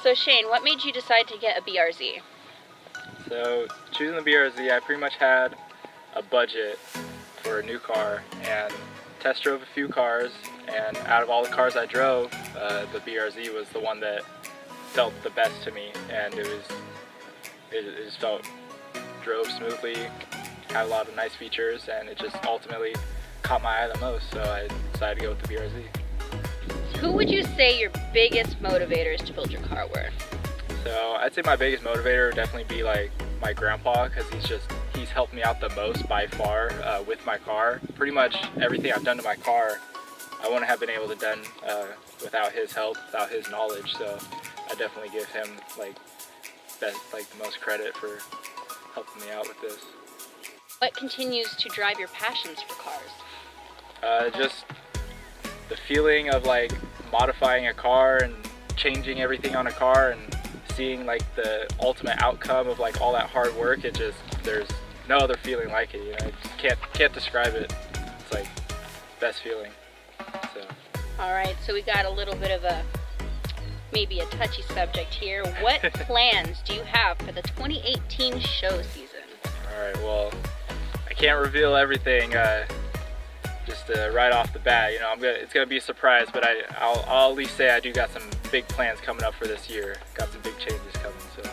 So Shane, what made you decide to get a BRZ? So choosing the BRZ, I pretty much had a budget for a new car and test drove a few cars, and out of all the cars I drove, the BRZ was the one that felt the best to me, and it just drove smoothly, had a lot of nice features, and it just ultimately caught my eye the most, so I decided to go with the BRZ. Who would you say your biggest motivators to build your car were? So I'd say my biggest motivator would definitely be like my grandpa, because he's helped me out the most by far with my car. Pretty much everything I've done to my car, I wouldn't have been able to done without his help, without his knowledge. So I definitely give him the most credit for helping me out with this. What continues to drive your passions for cars? Just the feeling of like modifying a car and changing everything on a car and seeing like the ultimate outcome of like all that hard work. There's no other feeling like it, you know. I can't describe it. It's like best feeling. So. All right, so we got a little bit of maybe a touchy subject here. What plans do you have for the 2018 show season? All right, well, I can't reveal everything just right off the bat. You know, it's gonna be a surprise, but I'll at least say I do got some big plans coming up for this year. Got some big changes coming, so.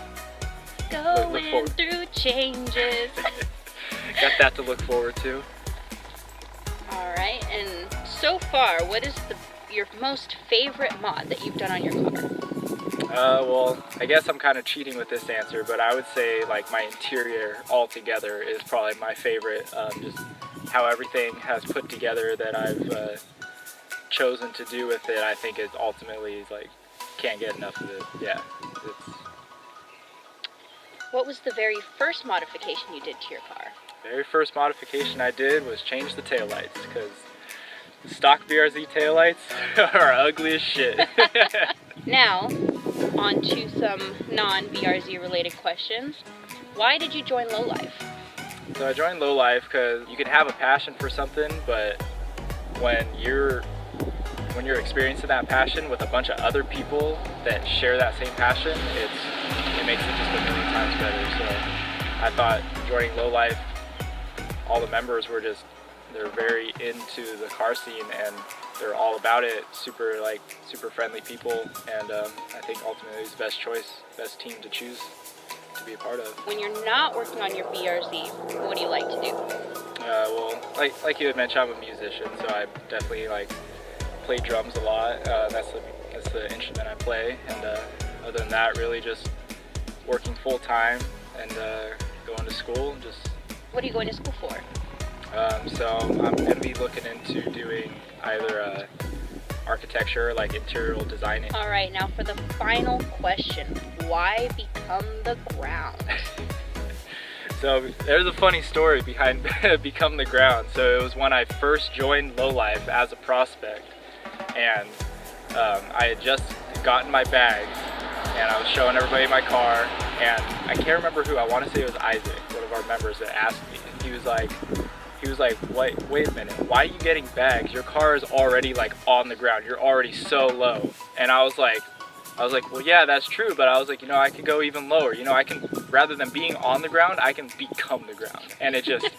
Going through changes. Got that to look forward to. All right, and so far, what is your most favorite mod that you've done on your car? Well, I guess I'm kind of cheating with this answer, but I would say like my interior altogether is probably my favorite. Just how everything has put together that I've chosen to do with it, I think is ultimately like, can't get enough of it. Yeah. What was the very first modification you did to your car? The very first modification I did was change the taillights, because the stock BRZ taillights are ugly as shit. Now, on to some non-BRZ related questions. Why did you join Lowlife? So I joined Lowlife because you can have a passion for something, but when you're experiencing that passion with a bunch of other people that share that same passion, it makes it just a million times better. So I thought joining Lowlife, all the members they're very into the car scene and they're all about it, super friendly people, and I think ultimately it's the best choice, best team to choose to be a part of. When you're not working on your BRZ, what do you like to do? Well, like you had mentioned, I'm a musician, so I definitely play drums a lot. That's the instrument I play, and other than that, really just working full time and going to school. What are you going to school for? So I'm going to be looking into doing either architecture, like interior designing. All right, now for the final question, why Become the Ground? So there's a funny story behind Become the Ground. So it was when I first joined Lowlife as a prospect, and I had just gotten my bags, and I was showing everybody my car, and I can't remember who, I want to say it was Isaac, one of our members, that asked me, and he was like, wait a minute, why are you getting bags? Your car is already on the ground. You're already so low. And I was like, well, yeah, that's true, but I was like, I could go even lower. I can, rather than being on the ground, I can become the ground. And it just,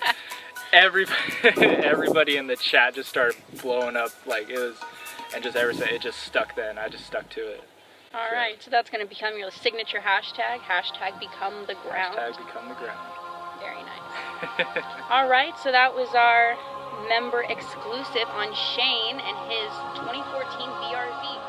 everybody in the chat just started blowing up, and just ever since, it just stuck then. I just stuck to it. All right, so that's going to become your signature hashtag, Become the Ground. Hashtag Become the Ground. Very nice. All right, so that was our member exclusive on Shane and his 2014 BRZ.